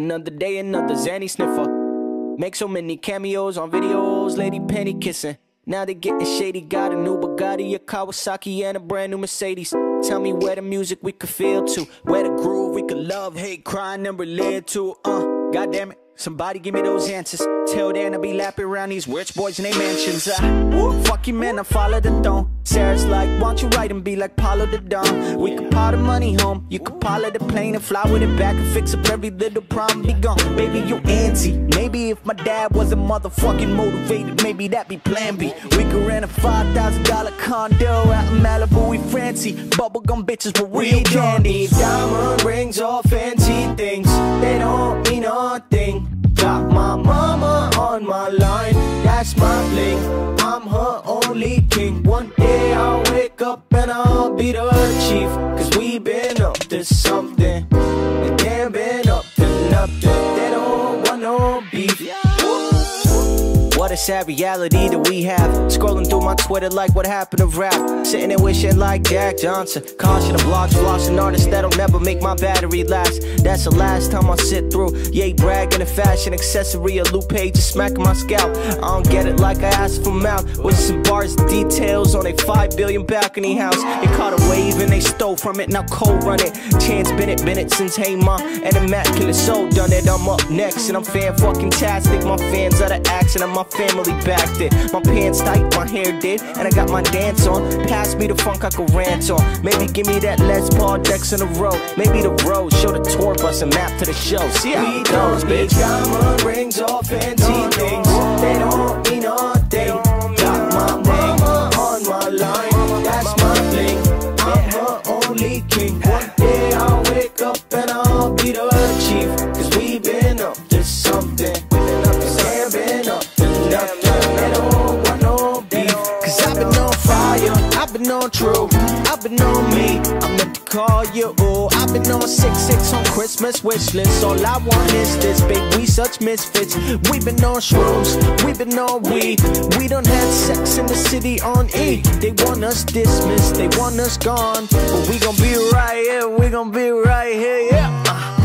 Another day, another Zanny sniffer. Make so many cameos on videos, lady penny kissing. Now they getting shady, got a new Bugatti, a Kawasaki, and a brand new Mercedes. Tell me where the music we could feel to, where the groove we could love, hate, crying, and relate to. God damn it, somebody give me those answers. Till then I be lapping around these rich boys in their mansions. Fuck you man, I follow the throne. Sarah's like, why don't you write and be like Paulo the Don? We could pile the money home, you could pilot the plane and fly with it back and fix up every little problem. Be gone, baby, you antsy. Maybe if my dad wasn't motherfucking motivated, maybe that'd be plan B. We could rent a $5,000 condo out in Malibu, we fancy bubblegum bitches, but we don't need diamond rings or fancy things. They don't mean nothing. Got my mama on my line, that's my bling. I'm her only king. One day I'll wake up and I'll be the chief. Cause we been up to something, and they been up to nothing. They don't want no beef. What a sad reality that we have. Scrolling through my Twitter like what happened to rap. Sitting there wishing like Jack Johnson. Caution of blogs, flossing artists that'll never make my battery last. That's the last time I'll sit through. Yay, bragging a fashion accessory, a Lupe just smacking my scalp. I don't get it like I asked for mouth. With some bars, details on a 5 billion balcony house. It caught a wave and they stole from it, now cold run it. Chance Bennett since Hey Ma and Immaculate Soul done it. I'm up next and I'm fan-fucking-tastic. My fans are the action and my family backed it. My pants tight, my hair did, and I got my dance on. Pass me the funk I could rant on. Maybe give me that Les Paul decks in a row. Maybe the road, show the tour bus and map to the show. See how it goes, bitch. Diamond rings or fancy things, they don't mean nothing. Got my mama on my line, that's my bling. I'm her only king. One day I'll wake up and I'll be the chief. Cause we been up to something, and been up to nothing. They don't want no beef. Cause I've been on fire, I've been on true, I've been on me, I meant to call you, ooh. I've been on 6-6 on Christmas wish list. All I want is this, babe, we such misfits. We've been on shrooms, we've been on weed. We done had sex in the city on E. They want us dismissed, they want us gone, but we gon' be right here, we gon' be right here, yeah.